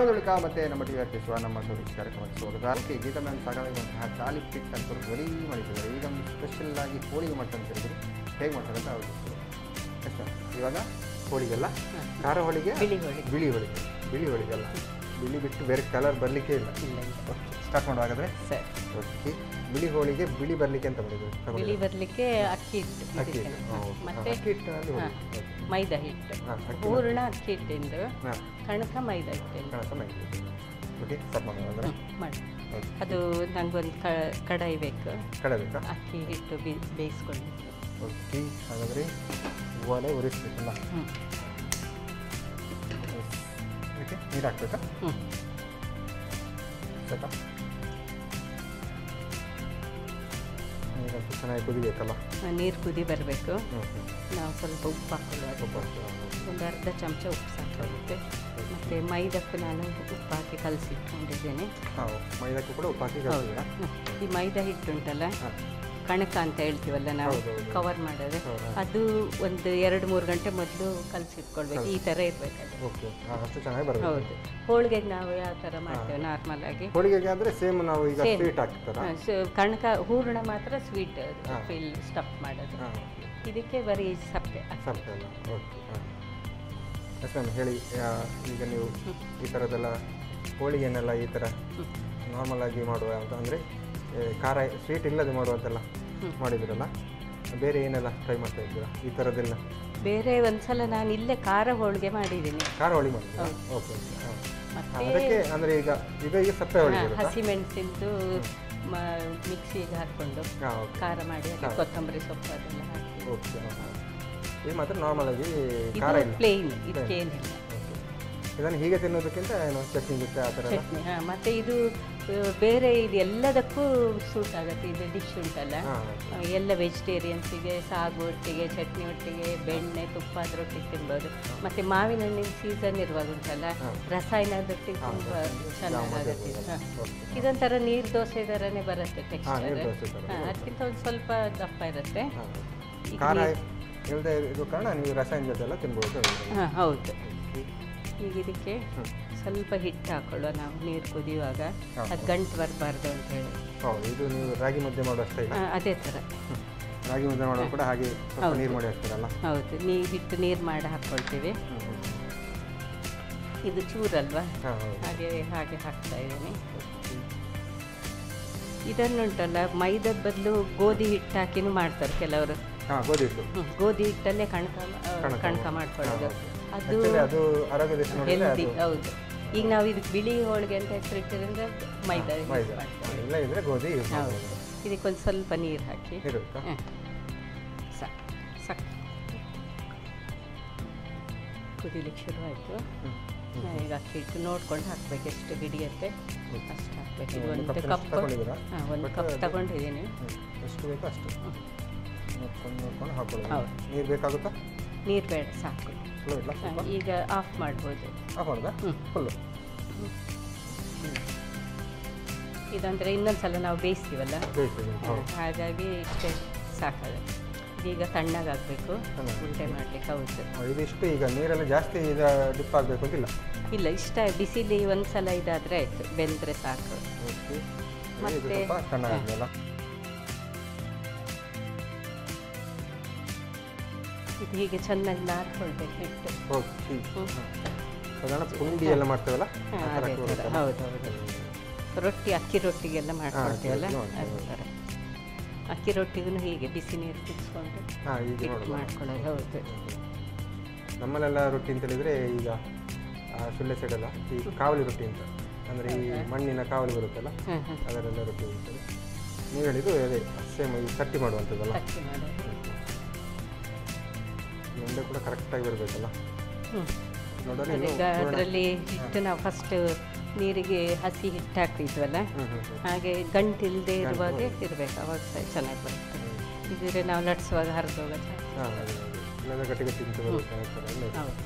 ಶ್ರೀರಾಮದುರ್ಗ ಮತ್ತು ನಮ್ಮ T R ಕಿಸುವ ನಮ್ಮ ಟೂರಿಸ್ಟ್ ಕಾರ್ಯಕ್ರಮಕ್ಕೆ ಸ್ವಾಗತ. ಓಕೆ, ಗೀತಾ ಮ್ಯಾಮ್ ಸಾಕಾಗಿರುವಂತಹ ಚಾಲಿ ಪಿಟ್ ಅಂತ ರೆಡಿ ಮಾಡಿದ್ದಾರೆ. ಈಗ ಒಂದು ಸ್ಪೆಷಲ್ಲಾಗಿ ಹೋಳಿಗೆ ಮಾಡ್ತಾರೆ ಅಂತ ಹೇಳಿದ್ರು. ಹೇಗೆ ಮಾಡ್ತಾರೆ ಅಂತ ಅವ್ರು ಎಷ್ಟು ಇವಾಗ ಹೋಳಿಗೆಲ್ಲ ಖಾರ ಹೋಳಿಗೆ, ಬಿಳಿ ಹೋಳಿಗೆ ಅಲ್ಲ, ಬಿಳಿ ಬಿಟ್ಟು ಬೇರೆ ಕಲರ್ ಬರಲಿಕ್ಕೆ ಇಲ್ಲ. ಸ್ಟಾರ್ಟ್ ಮಾಡುವಾಗಾದ್ರೆ ಸರಿ. ಓಕೆ, ಬಿಳಿ ಹೋಳಿಗೆ ಬಿಳಿ ಬರಲಿಕ್ಕೆ ಅಂತ ಮಾಡಿದ್ರು. ಬಿಳಿ ಬರಲಿಕ್ಕೆ ಅಕ್ಕಿ ಹಿಟ್ಟು, ಮತ್ತೆ ಮೈದಾ ಹಿಟ್ಟು, ಪೂರ್ಣ ಅಕ್ಕಿ ಹಿಟ್ಟಿಂದು, ಕಣಕ ಮೈದಾ ಹಿಟ್ಟಿಂದು ಓಕೆ, ಸ್ಟಾರ್ಟ್ ಮಾಡೋದಾದ್ರೆ ಮಾಡಿ. ಅದು ನಂಗೊಂದು ಕಡಾಯಿ ಬೇಕು, ಅಕ್ಕಿ ಹಿಟ್ಟು ಬೇಯಿಸ್ಕೊಂಡು. ಓಕೆ, ಹಾಗಾದರೆ ಒಲೆ ಉರಿಸ್ಬೇಕಲ್ಲ. ಓಕೆ, ನೀರು ಹಾಕ್ಬೇಕಾ? ಸಾಕಾ? ನೀರಂತೂ ಚೆನ್ನಾಗಿ ಕುದಿಬೇಕಲ್ಲ. ನೀರು ಕುದಿ ಬರಬೇಕು. ನಾವು ಸ್ವಲ್ಪ ಉಪ್ಪು ಹಾಕೊಳ್ಳೋದು, ಒಂದು ಅರ್ಧ ಚಮಚ ಉಪ್ಪು ಸಾಕಾಗುತ್ತೆ. ಮತ್ತು ಮೈದಕ್ಕೂ ನಾನು ಉಪ್ಪು ಹಾಕಿ ಕಲಸಿಟ್ಕೊಂಡಿದ್ದೇನೆ. ಮೈದಕ್ಕೂ ಕೂಡ ಉಪ್ಪು ಹಾಕಿ. ಈ ಮೈದಾ ಹಿಟ್ಟು ಉಂಟಲ್ಲ, ಕಣಕ ಅಂತ ಹೇಳ್ತೀವಲ್ಲ ನಾವು, ಕವರ್ ಮಾಡೋದು, ಅದು ಒಂದು 2-3 ಗಂಟೆ ಮೊದಲು ಕಲಸಿಟ್ಕೊಳ್ಬೇಕು. ಈ ಥರ ಇರಬೇಕು. ಅಷ್ಟು ಚೆನ್ನಾಗಿ ಬರುತ್ತೆ. ಹೌದು. ಹೋಳಿಗೆಗೆ ನಾವು ಯಾವ ಥರ ಮಾಡ್ತೇವೆ ನಾರ್ಮಲ್ ಆಗಿ, ಹೋಳಿಗೆಗೆ ಅಂದರೆ ಸೇಮ್ ನಾವು ಈಗ ಸ್ವೀಟ್ ಹಾಕ್ತಾರೆ. ಕಣಕ ಹೂರಣ ಮಾತ್ರ ಸ್ವೀಟ್ ಫಿಲ್ ಸ್ಟಫ್ ಮಾಡೋದು. ಇದಕ್ಕೆ ಬರೀ ಸಪ್ಪೆ ಅಲ್ಲ. ಓಕೆ, ಎಸ್ ಮ್ಯಾಮ್ ಹೇಳಿ. ಈಗ ನೀವು ಈ ಥರದ್ದೆಲ್ಲ ಹೋಳಿಗೆನೆಲ್ಲ ಈ ಥರ ನಾರ್ಮಲ್ ಆಗಿ ಮಾಡುವ ಅಂತ ಅಂದರೆ ಖಾರ ಸ್ವೀಟ್ ಇಲ್ಲದೆ ಮಾಡುವಂತೆಲ್ಲ ಮಾಡಿದ್ದೀರಲ್ಲ, ಬೇರೆ ಏನೆಲ್ಲ ಟ್ರೈ ಮಾಡ್ತಾ ಇದ್ದೀರಾ ಈ ಥರದ್ದೆಲ್ಲ? ಬೇರೆ ಒಂದ್ಸಲ ನಾನು ಇಲ್ಲೇ ಖಾರ ಹೋಳಿಗೆ ಮಾಡಿದ್ದೀನಿ. ಖಾರ ಹೋಳಿಗೆ ಮಾಡಿದ್ದೀರಾ? ಓಕೆ. ಅದಕ್ಕೆ ಅಂದರೆ ಈಗ ಈಗ ಸಪ್ಪೆ ಹೋಳಿಗೆ ಹಸಿಮೆಣಸಿಂದು ಮಿಕ್ಸಿಗೆ ಹಾಕ್ಕೊಂಡು ಖಾರ ಮಾಡಿ ಕೊತ್ತಂಬರಿ ಸೊಪ್ಪು ಅದೆಲ್ಲ ಹಾಕಿ. ಓಕೆ, ಇದು ಮಾತ್ರ ನಾರ್ಮಲ್ ಆಗಿ ಖಾರ ಇಲ್ಲ, ಪ್ಲೇನ್, ಇದಕ್ಕೇನಿಲ್ಲ. ಇದನ್ನು ಹೀಗೆ ತಿನ್ನೋದಕ್ಕಿಂತ ಏನು ಚಟ್ನಿ ಜೊತೆ ಆ ಥರ ಚಟ್ನಿ. ಮತ್ತು ಇದು ಬೇರೆ ಇದು ಎಲ್ಲದಕ್ಕೂ ಸೂಟ್ ಆಗುತ್ತೆ. ಇದು ಡಿಶ್ ಉಂಟಲ್ಲ, ಎಲ್ಲ ವೆಜಿಟೇರಿಯನ್ಸಿಗೆ ಸಾಗು ಒಟ್ಟಿಗೆ, ಚಟ್ನಿ ಒಟ್ಟಿಗೆ, ಬೆಣ್ಣೆ ತುಪ್ಪ ಅದರೊಟ್ಟಿಗೆ ತಿನ್ಬೋದು. ಮತ್ತು ಮಾವಿನ ಹಣ್ಣಿನ ಸೀಸನ್ ಇರುವಾಗ ಉಂಟಲ್ಲ, ರಸಾಯನದೊಟ್ಟಿಗೆ ತುಂಬ ಚೆನ್ನಾಗಾಗುತ್ತೆ. ಇದೊಂಥರ ನೀರು ದೋಸೆ ಥರನೇ ಬರುತ್ತೆ ಟೆಕ್ಸ್ಚರ್. ಅದಕ್ಕಿಂತ ಒಂದು ಸ್ವಲ್ಪ ದಪ್ಪ ಇರುತ್ತೆ. ಇದು ಕಾರಣ ನೀವು ರಸಾಯನ ಜೊತೆ ಎಲ್ಲ ತಿನ್ಬೋದು. ಹೌದು. ಈಗ ಇದಕ್ಕೆ ಸ್ವಲ್ಪ ಹಿಟ್ಟು ಹಾಕೊಳ್ಳುವ ನಾವು ನೀರು ಕುದಿಯುವಾಗ, ಅದು ಗಂಟು ಬರಬಾರ್ದು ಅಂತ ಹೇಳಿ. ಹೌದು, ಇದು ನೀವು ರಾಗಿ ಮುದ್ದೆ ಮಾಡೋ ಅಷ್ಟೇ ಅದೇ ಥರ ರಾಗಿ ಮುದ್ದೆ ಮಾಡೋ ಕೂಡ ಹಾಗೆ ನೀರು ಮಾಡಿ ಹಾಕ್ತಾರಲ್ಲ. ಹೌದು, ಹಿಟ್ಟು ನೀರು ಮಾಡಿ ಹಾಕ್ಕೊಳ್ತೀವಿ. ಇದು ಚೂರಲ್ವಾ, ಹಾಗೆ ಹಾಕ್ತಾ ಇದ್ದೀನಿ. ಇದನ್ನುಂಟಲ್ಲ, ಮೈದಾದ ಬದಲು ಗೋಧಿ ಹಿಟ್ಟು ಹಾಕಿನೂ ಮಾಡ್ತಾರೆ ಕೆಲವರು. ಗೋಧಿ ಹಿಟ್ಟಲ್ಲೇ ಕಣಕ ಮಾಡ್ಕೊಳ್ಳೋದು, ಅದು ಹೆಲ್ದಿ. ಹೌದು. ಈಗ ನಾವು ಇದಕ್ಕೆ ಬಿಳಿ ಹೋಳಿಗೆ ಅಂತ ಹೆಸರಿಟ್ಟಿರೋದ್ರಿಂದ ಮೈದಾ ಗೋಧಿ. ಹೌದು. ಇದಕ್ಕೊಂದು ಸ್ವಲ್ಪ ನೀರು ಹಾಕಿ ಸಾಕು. ಕುದಿಲಿಕ್ಕೆ ಶುರುವಾಯಿತು. ಈಗ ಅಕ್ಕಿ ಹಿಟ್ಟು ನೋಡ್ಕೊಂಡು ಹಾಕ್ಬೇಕು, ಎಷ್ಟು ಹಿಡಿಯುತ್ತೆ ಅಷ್ಟು ಹಾಕ್ಬೇಕು. ಇದು ಒಂದು ಕಪ್ ತಗೊಂಡಿದ್ದೀನಿ. ಎಷ್ಟು ಬೇಕೋ ಅಷ್ಟು ನೋಡ್ಕೊಂಡು ಹಾಕೊಳ್ಳಿ. ಹೌದು. ನೀರು ಬೇಕಾಗುತ್ತಾ? ನೀರು ಬೇಡ, ಸಾಕು. ಈಗ ಆಫ್ ಮಾಡ್ಬೋದು. ಫುಲ್ಲು ಇದಂದರೆ ಇನ್ನೊಂದ್ಸಲ ನಾವು ಬೇಯಿಸ್ತೀವಲ್ಲ, ಹಾಗಾಗಿ ಇಷ್ಟೇ ಸಾಕಾಗುತ್ತೆ. ಇದೀಗ ತಣ್ಣಗಾಗಬೇಕು ಉಂಡೆ ಮಾಡಲಿಕ್ಕೆ. ಹೌದು, ಇದಿಷ್ಟು ಈಗ ನೀರೆಲ್ಲ ಜಾಸ್ತಿ ಡಿಪ್ ಆಗಬೇಕು ಅಂತಿಲ್ಲ. ಇಲ್ಲ, ಇಷ್ಟ ಬಿಸಿಲಿ ಒಂದ್ಸಲ ಇದಾದರೆ ಆಯಿತು, ಬೆಂದರೆ ಸಾಕು. ಮತ್ತೆ ಇದು ಹೀಗೆ ಚೆನ್ನಾಗಿ ನಾರ್ಕೊಳ್ಬೇಕು ಹಿಟ್ಟು. ಪುಂಡಿ ಎಲ್ಲ ಮಾಡ್ತೇವಲ್ಲ. ಹೌದು, ರೊಟ್ಟಿ, ಅಕ್ಕಿ ರೊಟ್ಟಿಗೆಲ್ಲ ಮಾಡ್ಕೊಳ್ತೇವಲ್ಲ ಅದೇ ಥರ. ಅಕ್ಕಿ ರೊಟ್ಟಿಗೂ ಹೀಗೆ ಬಿಸಿ ನೀರು ಕುದಿಸ್ಕೊಂಡು ಮಾಡ್ಕೊಳ್ಳೋದು. ಹೌದು. ನಮ್ಮಲ್ಲೆಲ್ಲ ರೊಟ್ಟಿ ಅಂತ ಹೇಳಿದರೆ ಈಗ ಸುಳ್ಳೆ ಸೈಡೆಲ್ಲ ಈ ಕಾವಲಿ ರೊಟ್ಟಿ ಅಂತ, ಅಂದರೆ ಈ ಮಣ್ಣಿನ ಕಾವಲಿ ಬರುತ್ತಲ್ಲ, ಅದರೆಲ್ಲ ರೊಟ್ಟಿ ಇರ್ತದೆ. ನೀವು ಹೇಳಿದ್ದು ಅದೇ ಸೇಮ್ ಈ ತಟ್ಟಿ ಮಾಡುವಂಥದ್ದಲ್ಲ. ಉಂಡೆ ಕೂಡ ಕರೆಕ್ಟಾಗಿ ಬರಬೇಕಲ್ಲ. ಅದರಲ್ಲಿ ಹಿಟ್ಟು ನಾವು ಫಸ್ಟ್ ನೀರಿಗೆ ಹಸಿ ಹಿಟ್ಟು ಹಾಕ್ತಿದ್ವಲ್ಲ, ಹಾಗೆ ಗಂಟಿಲ್ಲದೆ ಇರುವಾಗ ಇರಬೇಕು, ಅವಾಗ ಚೆನ್ನಾಗಿ ಬರುತ್ತೆ. ಇದ್ರೆ ನಾವು ಲಟ್ಸುವಾಗ ಹರಿದೋಗುತ್ತೆ. ಹೌದು.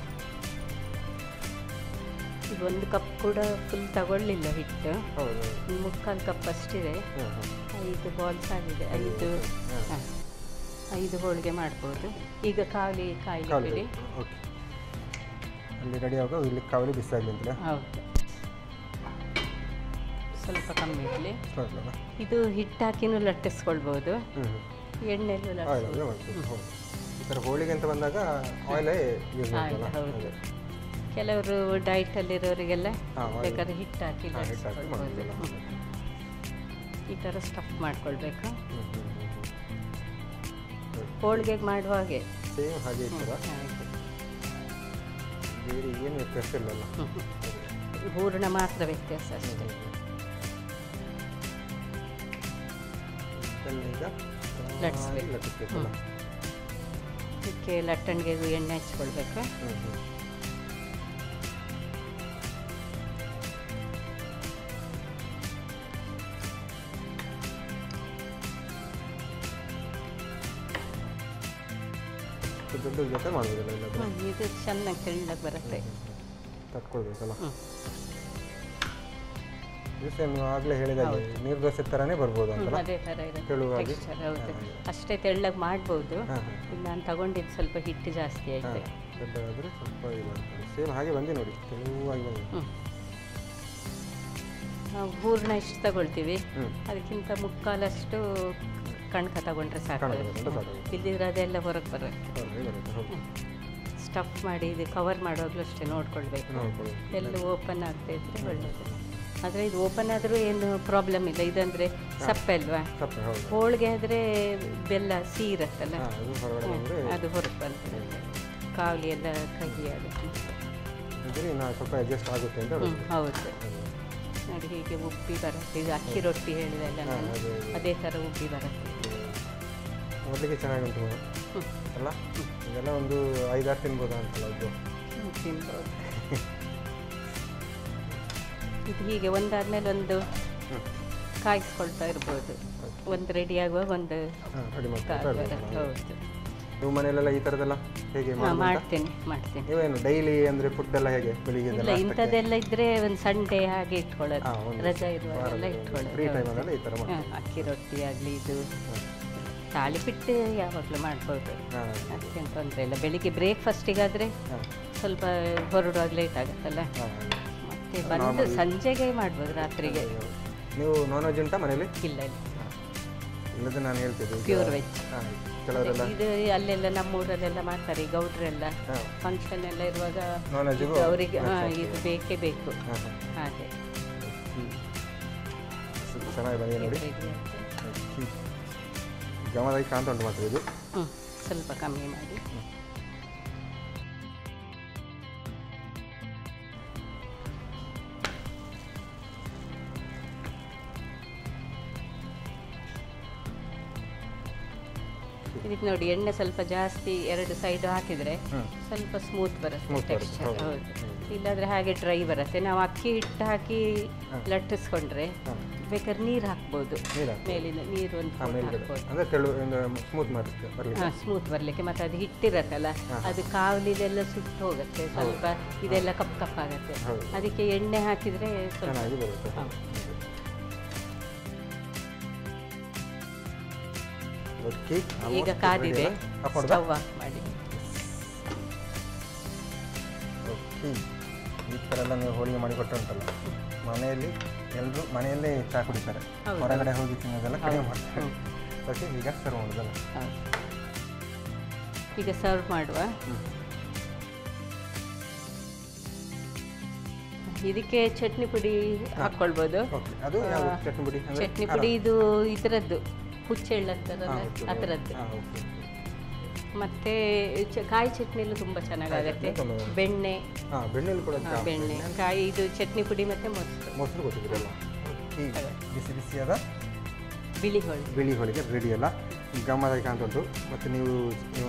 ಈಗ 1 ಕಪ್ ಕೂಡ ಫುಲ್ ತಗೊಳ್ಳಿಲ್ಲ ಹಿಟ್ಟು, 3/4 ಕಪ್ ಅಷ್ಟಿದೆ. 5 ಬಾಲ್ಸ್ ಆಗಿದೆ. 5 ಹೋಳಿಗೆ ಮಾಡ್ಬೋದು. ಈಗ ಕಾವಲಿ ಕಾಯಿಲಿ ಬಿಡಿ. ಅಲ್ಲಿ ರೆಡಿ ಆಗ ಇಲ್ಲಿ ಕಾವಲಿ ಬಿಸಾಗಲಿ ಅಂತಲೇ. ಹೌದು. ಸ್ವಲ್ಪ ಕಮ್ಮಿ ಇರಲಿ. ಸ್ವಲ್ಪ ಇದು ಹಿಟ್ಟು ಹಾಕಿನೂ ಲಟ್ಟಿಸ್ಕೊಳ್ಬೋದು, ಎಣ್ಣೆಲ್ಲೂ ಹೌದು. ಈ ಥರ ಹೋಳಿಗೆ ಅಂತ ಬಂದಾಗ ಆಯಿಲೇ ಯೂಸ್ ಮಾಡ್ತಲ್ಲ. ಹೌದು, ಕೆಲವರು ಡೈಟಲ್ಲಿರೋರಿಗೆಲ್ಲ ಬೇಕಾದ್ರೆ ಹಿಟ್ಟು ಹಾಕಿ ಲಟ್ಟಿಸ್ಕೊಳ್ಬೋದು. ಈ ಥರ ಸ್ಟಫ್ ಮಾಡ್ಕೊಳ್ಬೇಕು. ಹೋಳಿಗೆಗೆ ಮಾಡುವ ಹಾಗೆ ಸೇಮ್ ಹಾಗೆ ಬೇರೆ ಏನು ವ್ಯತ್ಯಾಸ ಇಲ್ಲಲ್ಲ, ಹೂರಣ ಮಾತ್ರ ವ್ಯತ್ಯಾಸ ಅಷ್ಟೇ. ಈಗ ಲಟ್ಟಿಸ್ಬೇಕಲ್ಲ, ಇದಕ್ಕೆ ಲಟ್ಟಣಿಗೆಗೂ ಎಣ್ಣೆ ಹಚ್ಕೊಳ್ಬೇಕು. ದೊಡ್ಡ ಜೊತೆ ಮಾಡೋದಿಲ್ಲ, ಇದು ಚೆನ್ನಾಗಿ ತೆಳ್ಳಗೆ ಬರುತ್ತೆ. ತಟ್ಕೊಳ್ಬೇಕಲ್ಲ. ಸೇಮ್ ಆಗಲೇ ಹೇಳಿದಾಗೆ ನೀರು ದೋಸೆ ಥರನೇ ಬರ್ಬೋದು ಅಂತ. ಅದೇ ಥರ ಇರುತ್ತೆ, ಹೌದು. ಅಷ್ಟೇ ತೆಳ್ಳಗೆ ಮಾಡ್ಬೋದು. ನಾನು ತಗೊಂಡಿದ್ದು ಸ್ವಲ್ಪ ಹಿಟ್ಟು ಜಾಸ್ತಿ ಆಯ್ತು. ದೊಡ್ಡದಾದರೆ ಸ್ವಲ್ಪ ಸೇಮ್ ಹಾಗೆ ಬಂದು ನೋಡಿ, ತೆಳುವಾಗಿ ಬಂದು. ನಾವು ಹೂರ್ಣ ಇಷ್ಟು ತಗೊಳ್ತೀವಿ, ಅದಕ್ಕಿಂತ ಮುಕ್ಕಾಲಷ್ಟು ಕಣ್ಕ ತಗೊಂಡ್ರೆ ಸಾಕು. ಇಲ್ಲಿದ್ರೆ ಅದೆಲ್ಲ ಹೊರಗೆ ಬರುತ್ತೆ. ಸ್ಟಫ್ ಮಾಡಿ ಇದು ಕವರ್ ಮಾಡುವಾಗಲೂ ಅಷ್ಟೇ ನೋಡ್ಕೊಳ್ಬೇಕು, ಎಲ್ಲ ಓಪನ್ ಆಗ್ತಾ ಇದ್ರೆ ಒಳ್ಳೆಯದು. ಆದರೆ ಇದು ಓಪನ್ ಆದರೂ ಏನು ಪ್ರಾಬ್ಲಮ್ ಇಲ್ಲ. ಇದಂದರೆ ಸಪ್ಪೆ ಅಲ್ವಾ, ಹೋಳಿಗೆ ಆದರೆ ಬೆಲ್ಲ ಸೀರತ್ತಲ್ಲ, ಅದು ಹೊರಗೆ ಬರ್ತದೆ. ಕಾವಲಿ ಎಲ್ಲ ಕಹಿ ಆಗುತ್ತೆ, ಸ್ವಲ್ಪ ಅಡ್ಜಸ್ಟ್ ಆಗುತ್ತೆ ಅಂತ. ಹೌದು ನೋಡಿ, ಹೀಗೆ ಉಬ್ಬಿ ಬರುತ್ತೆ. ಇದು ಅಕ್ಕಿ ರೊಟ್ಟಿ ಹೇಳಿದೆಲ್ಲ ನಾನು, ಅದೇ ಥರ ಉಬ್ಬಿ ಬರುತ್ತೆ. ನೋಡಲಿಕ್ಕೆ ಚೆನ್ನಾಗುಂಟು ಅಲ್ಲ. ಇದೆಲ್ಲ ಒಂದು 5-6 ತಿನ್ಬೋದಾ ಅಂತಲ್ಲ, ಅದು ತಿನ್ಬೋದು. ಇದು ಹೀಗೆ ಒಂದಾದ್ಮೇಲೆ ಒಂದು ಕಾಯಿಸ್ಕೊಳ್ತಾ ಇರ್ಬೋದು. ಒಂದು ರೆಡಿ ಆಗುವಾಗ ಒಂದು ರೆಡಿ ಹೌದು. ನೀವು ಮನೆಯಲ್ಲೆಲ್ಲ ಈ ಥರದ್ದೆಲ್ಲ ಹೇಗೆ ಮಾಡ್ತೀನಿ. ನೀವೇನು ಡೈಲಿ ಅಂದರೆ ಫುಡ್ ಎಲ್ಲ ಹೇಗೆ ಬೆಳಿಗ್ಗೆ? ಇಲ್ಲ, ಇಂಥದ್ದೆಲ್ಲ ಇದ್ದರೆ ಒಂದು ಸಂಡೇ ಹಾಗೆ ಇಟ್ಕೊಳ್ಳೋದು, ರಜಾ ಇರುವಾಗೆಲ್ಲ ಇಟ್ಕೊಳ್ಳೋದು. ಈ ಥರ ಅಕ್ಕಿ ರೊಟ್ಟಿ ಆಗಲಿ, ಇದು ತಾಳಿಪಿಟ್ಟು ಯಾವಾಗಲೂ ಮಾಡ್ಬೋದು, ಅದಕ್ಕೇನು ತೊಂದರೆ ಇಲ್ಲ. ಬೆಳಿಗ್ಗೆ ಬ್ರೇಕ್ಫಾಸ್ಟಿಗಾದರೆ ಸ್ವಲ್ಪ ಹೊರಡುವಾಗ ಲೇಟ್ ಆಗುತ್ತಲ್ಲ, ಮತ್ತೆ ಬಂದು ಸಂಜೆಗೆ ಮಾಡ್ಬೋದು, ರಾತ್ರಿಗೆ. ನೀವು ನಾನ್ ವೆಜ್ ಉಂಟಾ ಮನೇಲಿ? ಇಲ್ಲ ಇಲ್ಲದೆ ನಾನು ಹೇಳ್ತಿದ್ದೆ ಪ್ಯೂರ್ ವೆಜ್. ಇದು ಅಲ್ಲೆಲ್ಲ ನಮ್ಮೂರಲ್ಲೆಲ್ಲ ಮಾಡ್ತಾರೆ, ಗೌಡ್ರೆಲ್ಲ ಫಂಕ್ಷನ್ ಎಲ್ಲ ಇರುವಾಗ ಅವರಿಗೆ ಇದು ಬೇಕೇ ಬೇಕು. ಹಾಗೆ ಚೆನ್ನಾಗಿ ಬಂದಿದೆ ನೋಡಿ, ಗಮನವಾಗಿ ಕಾಣ್ತಾ ಉಂಟು ಮಾತ್ರ. ಇದು ಸ್ವಲ್ಪ ಕಮ್ಮಿ ಮಾಡಿ. ಇದಕ್ಕೆ ನೋಡಿ, ಎಣ್ಣೆ ಸ್ವಲ್ಪ ಜಾಸ್ತಿ 2 ಸೈಡ್ ಹಾಕಿದರೆ ಸ್ವಲ್ಪ ಸ್ಮೂತ್ ಬರುತ್ತೆ ಟೆಕ್ಸ್ಚರ್. ಹೌದು, ಇಲ್ಲಾಂದರೆ ಹಾಗೆ ಡ್ರೈ ಬರುತ್ತೆ. ನಾವು ಅಕ್ಕಿ ಹಿಟ್ಟು ಹಾಕಿ ಲಟ್ಟಿಸ್ಕೊಂಡ್ರೆ ಬೇಕಾದ್ರೆ ನೀರು ಹಾಕ್ಬೋದು, ಮೇಲಿನ ನೀರು ಒಂದು ಸ್ಮೂತ್ ಬರಲಿಕ್ಕೆ. ಮತ್ತು ಅದು ಹಿಟ್ಟಿರತ್ತಲ್ಲ, ಅದು ಕಾವಲಿದೆಲ್ಲ ಸುಟ್ಟು ಹೋಗುತ್ತೆ, ಸ್ವಲ್ಪ ಇದೆಲ್ಲ ಕಪ್ಪಾಗುತ್ತೆ. ಅದಕ್ಕೆ ಎಣ್ಣೆ ಹಾಕಿದರೆ ಸ್ವಲ್ಪ ಈಗ ಕಾದಿದೆ, ಸ್ಟವ್ ಆಫ್ ಮಾಡಿ. ಈ ಥರ ಎಲ್ಲ ನೀವು ಹೋಳಿಗೆ ಮಾಡಿ ಕೊಟ್ಟು ಉಂಟಲ್ಲ, ಮನೆಯಲ್ಲಿ ಎಲ್ಲರೂ ಮನೆಯಲ್ಲೇ ಚಹಾ ಕುಡಿತಾರೆ, ಹೊರಗಡೆ ಹೋಗಿ ತಿನ್ನೋದೆಲ್ಲ ಕಡಿಮೆ ಮಾಡ್ತಾರೆ. ಓಕೆ, ಈಗ ಸರ್ವ್ ಮಾಡೋದಲ್ಲ. ಈಗ ಸರ್ವ್ ಮಾಡುವ. ಇದಕ್ಕೆ ಚಟ್ನಿ ಪುಡಿ ಹಾಕ್ಕೊಳ್ಬೋದು. ಚಟ್ನಿ ಪುಡಿ ಇದು ಇದರದ್ದು ಹುಚ್ಚೆಳ್ಳು ಅಂತಾರಲ್ಲ, ಆ ಥರದ್ದು. ಮತ್ತು ಕಾಯಿ ಚಟ್ನಿಯಲ್ಲೂ ತುಂಬ ಚೆನ್ನಾಗಾಗತ್ತೆ. ಬೆಣ್ಣೆ, ಬೆಣ್ಣೆ, ಕಾಯಿ, ಇದು ಚಟ್ನಿ ಪುಡಿ ಮತ್ತು ಮೊಸರು ಕೊಟ್ಟಿದ್ದೀರಲ್ಲ, ಬಿಸಿ ಬಿಸಿಯಾದ ಬಿಳಿ ಹೋಳಿಗೆ ರೆಡಿ ಅಲ್ಲ, ಗಮ್ಮತ್ತಾಗಿ ಕಾಣ್ತುಂಟು. ಮತ್ತು ನೀವು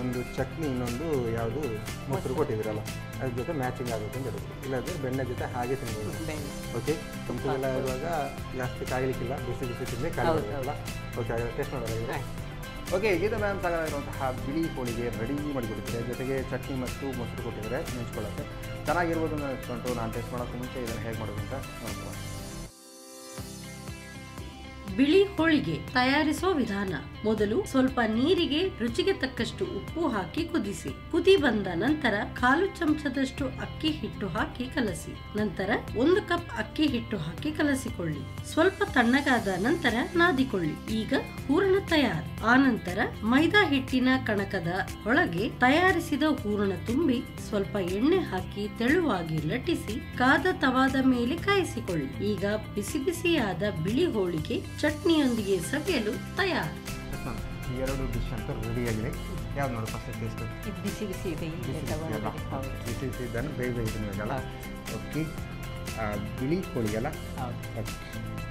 ಒಂದು ಚಟ್ನಿ, ಇನ್ನೊಂದು ಯಾವುದು ಮೊಸರು ಕೊಟ್ಟಿದ್ದೀರಲ್ಲ, ಅದ್ರ ಜೊತೆ ಮ್ಯಾಚಿಂಗ್ ಆಗುತ್ತೆ ಅಂತ ಹೇಳಿದ್ರು. ಇಲ್ಲಾಂದರೆ ಬೆಣ್ಣೆ ಜೊತೆ ಹಾಗೆ ತಿನ್ಬೋದು. ಓಕೆ, ತಂಪೆಲ್ಲ ಇರುವಾಗ ಜಾಸ್ತಿ ಕಾಯಲಿಕ್ಕಿಲ್ಲ, ಬಿಸಿ ಬಿಸಿ ತಿಂದರೆ ಕಾಯಿಲ್ಲ. ಓಕೆ, ಹಾಗಾದ್ರೆ ಟೇಸ್ಟ್ ಮಾಡೋದಾಗಿದೆ. ಓಕೆ, ಗೀತಾ ಮ್ಯಾಮ್ ತಗೊಂಡಿರುವಂತಹ ಬಿಳಿ ಹೋಳಿಗೆ ರೆಡಿ ಮಾಡಿಕೊಡ್ತಿದ್ದಾರೆ, ಜೊತೆಗೆ ಚಟ್ನಿ ಮತ್ತು ಮೊಸರು ಕೊಟ್ಟಿದ್ದಾರೆ ನೆಂಚ್ಕೊಳ್ಳೋಕ್ಕೆ. ಚೆನ್ನಾಗಿರ್ಬೋದು ಅಂತ ಅನ್ಸ್ಕೊಂಡು ನಾನು ಟೇಸ್ಟ್ ಮಾಡೋಕ್ಕೆ ಮುಂಚೆ ಇದನ್ನು ಹೇಗೆ ಮಾಡೋದು ಅಂತ ನೋಡ್ಬೋದು. ಬಿಳಿ ಹೋಳಿಗೆ ತಯಾರಿಸುವ ವಿಧಾನ. ಮೊದಲು ಸ್ವಲ್ಪ ನೀರಿಗೆ ರುಚಿಗೆ ತಕ್ಕಷ್ಟು ಉಪ್ಪು ಹಾಕಿ ಕುದಿಸಿ. ಕುದಿ ಬಂದ ನಂತರ 1/4 ಚಮಚದಷ್ಟು ಅಕ್ಕಿ ಹಿಟ್ಟು ಹಾಕಿ ಕಲಸಿ. ನಂತರ 1 ಕಪ್ ಅಕ್ಕಿ ಹಿಟ್ಟು ಹಾಕಿ ಕಲಸಿಕೊಳ್ಳಿ. ಸ್ವಲ್ಪ ತಣ್ಣಗಾದ ನಂತರ ನಾದಿಕೊಳ್ಳಿ. ಈಗ ಹೂರಣ ತಯಾರು. ಆನಂತರ ಮೈದಾ ಹಿಟ್ಟಿನ ಕಣಕದ ಒಳಗೆ ತಯಾರಿಸಿದ ಹೂರಣ ತುಂಬಿ ಸ್ವಲ್ಪ ಎಣ್ಣೆ ಹಾಕಿ ತೆಳುವಾಗಿ ಲಟ್ಟಿಸಿ ಕಾದ ತವಾದ ಮೇಲೆ ಕಾಯಿಸಿಕೊಳ್ಳಿ. ಈಗ ಬಿಸಿ ಬಿಸಿಯಾದ ಬಿಳಿ ಹೋಳಿಗೆ ಚಟ್ನಿಯೊಂದಿಗೆ ಸವಿಯಲು ತಯಾರು. ಎರಡು ಡಿಶ್ ಅಂತ ರೆಡಿಯಾಗಿದೆ. ಯಾವ್ದು ನೋಡು ಫಸ್ಟ್ ಟೇಸ್ಟ್? ಇದು ಬಿಸಿ ಬಿಸಿ ಇದೆ. ಬಿಸಿ ಬಿಸಿ ಇದ್ದಾನೆ, ಬೇಗ ಬೇಗ ತಿನ್ನಬೇಕಲ್ಲ. ಓಕೆ, ಬಿಳಿ ಹೋಳಿಗೆ ಅಲ್ಲ,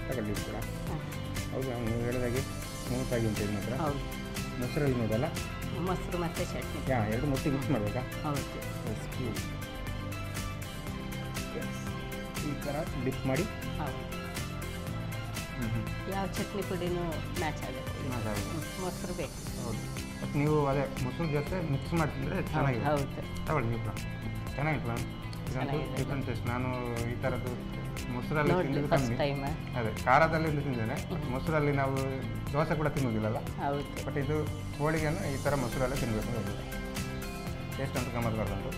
ತಗೊಳ್ಳಿ ಕೂಡ. ಹೌದು, ನೀವು ಹೇಳಿದಾಗೆ ಸ್ಮೂತಾಗಿ ಉಂಟು. ಮಾತ್ರ ಮೊಸರಲ್ಲಿ ನೋಡಲ್ಲ, ಮೊಸರು ಮತ್ತು ಚಟ್ನಿ ಎರಡು ಮೊಟ್ಟೆ ಮಿಕ್ಸ್ ಮಾಡಬೇಕಾ? ಹೌದು. ಈ ಥರ ಡಿಪ್ ಮಾಡಿ. ಯಾವ ಚಟ್ನಿ ಪುಡಿನೂ ಮ್ಯಾಚ್ ಆಗುತ್ತೆ. ಮೊಸರು ಬೇಕು. ಹೌದು, ಬಟ್ ನೀವು ಅದೇ ಮೊಸರು ಜೊತೆ ಮಿಕ್ಸ್ ಮಾಡ್ತಿದ್ರೆ ಚೆನ್ನಾಗಿದೆ. ಹೌದು, ತಗೊಳ್ಳಿ ನೀವು ಕೂಡ. ಚೆನ್ನಾಗಿತ್ತು ಮ್ಯಾಮ್, ಇದಂತೂ ಡಿಫ್ರೆಂಟ್ ಟೇಸ್ಟ್. ನಾನು ಈ ಥರದ್ದು ಮೊಸರಲ್ಲಿ ತಿಂದಿದ್ದು ಕಮ್ಮಿ. ಅದೇ ಖಾರದಲ್ಲಿ ತಿಂದಿದ್ದೇನೆ. ಮೊಸರಲ್ಲಿ ನಾವು ದೋಸೆ ಕೂಡ ತಿನ್ನೋದಿಲ್ಲಲ್ಲ. ಹೌದು, ಬಟ್ ಇದು ಹೋಳಿಗೆಯನ್ನು ಈ ಥರ ಮೊಸರಲ್ಲೇ ತಿನ್ನಬೇಕು. ಟೇಸ್ಟ್ ಅಂತೂ ಗಮ್ಮತ್ ಬರ್ತಂತು.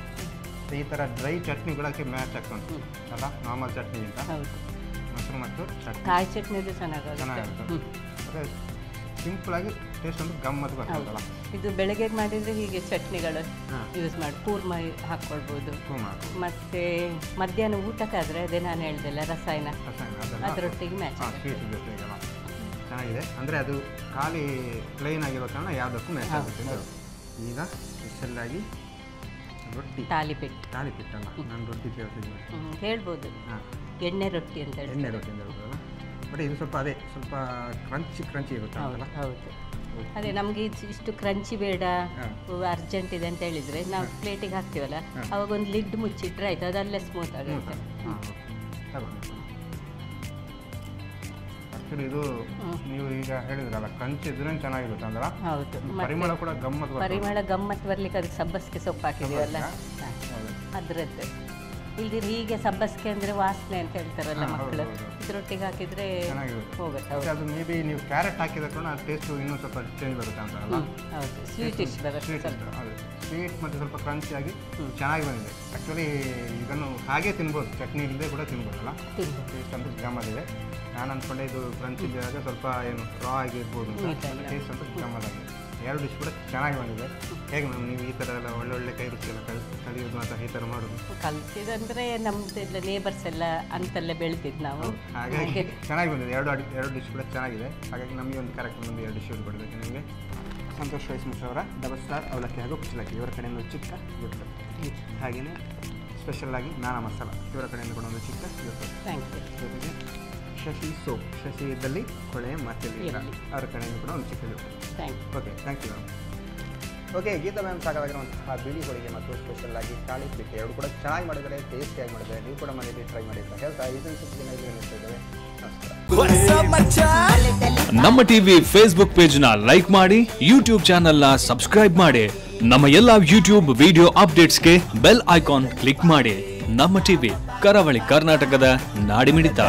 ಈ ಥರ ಡ್ರೈ ಚಟ್ನಿ ಕೂಡ ಅದಕ್ಕೆ ಮ್ಯಾಚ್ ಆಗ್ತಂತು ಅಲ್ಲ, ನಾರ್ಮಲ್ ಚಟ್ನಿಗಿಂತ. ಮೊಸರು ಮತ್ತು ಚಟ್ನಿ, ಕಾಯಿ ಚಟ್ನಿದು ಚೆನ್ನಾಗುತ್ತೆ. ಅದೇ ಸಿಂಪಲಾಗಿ ಟೇಸ್ಟ್ ಅಂತೂ ಗಮ್ಮತ್ ಬರ್ತದಲ್ಲ. ಇದು ಬೆಳಗ್ಗೆ ಮಾಡಿದರೆ ಹೀಗೆ ಚಟ್ನಿಗಳು ಯೂಸ್ ಮಾಡಿ ಕೂರ್ಮ ಹಾಕ್ಕೊಳ್ಬೋದು. ಮತ್ತು ಮಧ್ಯಾಹ್ನ ಊಟಕ್ಕಾದರೆ ಅದೇ ನಾನು ಹೇಳ್ದೆಲ್ಲ ರಸಾಯನ ಅದರೊಟ್ಟಿಗೆ ಮ್ಯಾಚ್ ಸ್ವೀಟ್ ಜೊತೆಗೆಲ್ಲ ಚೆನ್ನಾಗಿದೆ. ಅಂದರೆ ಅದು ಖಾಲಿ ಪ್ಲೇನ್ ಆಗಿರೋ ಕಾರಣ ಯಾವುದಕ್ಕೂ ಮ್ಯಾಚ್ ಆಗುತ್ತೆ. ಈಗ ಸ್ಪೆಷಲ್ಲಾಗಿ ರೊಟ್ಟಿ, ತಾಲಿಪಿಟ್ಟಲ್ಲ, ನಾನು ರೊಟ್ಟಿ ಕೇಳ್ತಿದ್ದೀನಿ, ಹೇಳ್ಬೋದು. ಎಣ್ಣೆ ರೊಟ್ಟಿ ಅಂತ ಹೇಳಿ, ಎಣ್ಣೆ ರೊಟ್ಟಿ ಅಂತ ಹೇಳ್ಬೋದಲ್ಲ. ಬಟ್ ಇದು ಸ್ವಲ್ಪ ಅದೇ ಸ್ವಲ್ಪ ಕ್ರಂಚಿ ಇರುತ್ತೆ ಅಂತಲ್ಲ. ಹೌದು, ಅದೇ ನಮಗೆ ಇಷ್ಟು ಕ್ರಂಚಿ ಬೇಡ, ಅರ್ಜೆಂಟ್ ಇದೆ ಅಂತ ಹೇಳಿದರೆ ನಾವು ಪ್ಲೇಟಿಗೆ ಹಾಕ್ತೀವಲ್ಲ, ಅವಾಗ ಒಂದು ಲಿಡ್ ಮುಚ್ಚಿಟ್ರೆ ಆಯ್ತು, ಅದಲ್ಲೇ ಸ್ಮೂತ್ ಆಗುತ್ತೆ. ಆ್ಯಕ್ಚುಲಿ ಇದು ನೀವು ಈಗ ಹೇಳಿದ್ರಲ್ಲ, ಕ್ರಂಚ್ ಇದ್ರೆ ಚೆನ್ನಾಗಿರುತ್ತೆ ಅಂದ್ರೆ. ಹೌದು, ಪರಿಮಳ ಕೂಡ ಗಮ್ಮತ್ ಬರ್ಲಿಕ್ಕೆ ಅದಕ್ಕೆ ಸಬ್ಬಸಿಗೆ ಸೊಪ್ಪು ಹಾಕಿದೀವಲ್ಲ ಅದರದ್ದು. ಇಲ್ದಿರ ಹೀಗೆ ಸಬ್ಬಸಿಗೆ ಅಂದರೆ ವಾಸನೆ ಅಂತ ಹೇಳ್ತಾರಲ್ಲ ಮಕ್ಕಳು, ಇದರೊಟ್ಟಿಗೆ ಹಾಕಿದರೆ ಹೋಗುತ್ತೆ. ಅದು ಮೇ ಬಿ ನೀವು ಕ್ಯಾರೆಟ್ ಹಾಕಿದ ಕೂಡ ಟೇಸ್ಟು ಇನ್ನೂ ಸ್ವಲ್ಪ ಚೇಂಜ್ ಬರುತ್ತೆ ಅಂತಾರಲ್ಲ. ಹೌದು, ಸ್ವೀಟಿಶ್ ಬರುತ್ತೆ. ಅದು ಸ್ವೀಟ್ ಮತ್ತು ಸ್ವಲ್ಪ ಕ್ರಂಚಿಯಾಗಿ ಚೆನ್ನಾಗಿ ಬಂದಿದೆ. ಆ್ಯಕ್ಚುಲಿ ಇದನ್ನು ಹಾಗೆ ತಿನ್ಬೋದು, ಚಟ್ನಿ ಇಲ್ಲದೆ ಕೂಡ ತಿನ್ಬೋದಲ್ಲ. ಟೇಸ್ಟ್ ಅಂತೂ ಗಮ್ಮತ್ತಿದೆ. ನಾನು ಅಂದ್ಕೊಂಡೆ ಇದು ಕ್ರಂಚ್ ಇದ್ದಾಗ ಸ್ವಲ್ಪ ಏನು ರಾ ಆಗಿರ್ಬೋದು ಅಂತ. ಟೇಸ್ಟ್ ಅಂತೂ ಗಮ್ಮತ್ತಾಗಿದೆ. ಎರಡು ಡಿಶ್ ಕೂಡ ಚೆನ್ನಾಗಿ ಬಂದಿದೆ. ಹೇಗೆ ಮ್ಯಾಮ್ ನೀವು ಈ ಥರ ಎಲ್ಲ ಒಳ್ಳೊಳ್ಳೆ ಕೈ ರುಚಿ ಎಲ್ಲ ಕಲಿಯೋದು ಅಥವಾ ಈ ಥರ ಮಾಡೋದು? ಕಲಿತಿದಂದರೆ ನಮ್ಮದೆಲ್ಲ ನೇಬರ್ಸ್ ಎಲ್ಲ ಅಂತೆಲ್ಲ ಬೆಳೆದಿದ್ದು ನಾವು. ಹಾಗಾಗಿ ಚೆನ್ನಾಗಿ ಬಂದಿದೆ. ಎರಡು ಡಿಶ್ ಕೂಡ ಚೆನ್ನಾಗಿದೆ. ಹಾಗಾಗಿ ನಮಗೆ ಒಂದು ಕರೆಕ್ಟ್ ಒಂದು 2 ಡಿಶ್ ಕೊಡಬೇಕು. ನಿಮಗೆ ಸಂತೋಷ್ ರೈಸ್ ಮಿಶ್ರ ಅವರ ಡಬಲ್ ಸ್ಟಾರ್ ಅವಲಕ್ಕಿ ಹಾಗೂ ಕುಚ್ಚಲಕ್ಕಿ ಇವರ ಕಡೆಯಿಂದ ಚಿಕ್ಕ ಗಿಫ್ಟ್. ಹಾಗೆಯೇ ಸ್ಪೆಷಲ್ಲಾಗಿ ನಾನಾ ಮಸಾಲ ಇವರ ಕಡೆಯಿಂದ ಕೂಡ ಒಂದು ಚಿಕ್ಕ ಗಿಫ್ಟ್. Thank you. ಜೊತೆಗೆ ಶಶಿ ಸೋಪ್, ಶಶಿ ಇದ್ದಲ್ಲಿ ಕೊಳೆ ಮಾತಿಲ್ಲ ಅವರ ಕಡೆಯಿಂದ ಕೂಡ ಒಂದು ಚಿಕ್ಕ gift. Okay, thank you ma'am. Okay, Geeta ma'am ಸಾಕಾಗಿರುವಂತಹ ಬಿಳಿ ಹೋಳಿಗೆ ಮತ್ತು ಸ್ಪೆಷಲ್ಲಾಗಿ ತಾಲಿಪಿಟ್ಟು ಎರಡು ಕೂಡ ಚೆನ್ನಾಗಿ ಮಾಡಿದರೆ, ಟೇಸ್ಟಿಯಾಗಿ ಮಾಡಿದರೆ, ನೀವು ಕೂಡ ಮನೆಯಲ್ಲಿ ಟ್ರೈ ಮಾಡಿ ಅಂತ ಹೇಳ್ತಾ ಇದನ್ನು ಸುತ್ತಿನ ಇದ್ದೇವೆ. ನಮ್ಮ ಟಿವಿ ಫೇಸ್ಬುಕ್ ಪೇಜ್ ನ ಲೈಕ್ ಮಾಡಿ, ಯೂಟ್ಯೂಬ್ ಚಾನೆಲ್ ನ ಸಬ್ಸ್ಕ್ರೈಬ್ ಮಾಡಿ, ನಮ್ಮ ಎಲ್ಲಾ ಯೂಟ್ಯೂಬ್ ವಿಡಿಯೋ ಅಪ್ಡೇಟ್ಸ್ಗೆ ಬೆಲ್ ಐಕಾನ್ ಕ್ಲಿಕ್ ಮಾಡಿ. ನಮ್ಮ ಟಿವಿ, ಕರಾವಳಿ ಕರ್ನಾಟಕದ ನಾಡಿಮಿಡಿತ.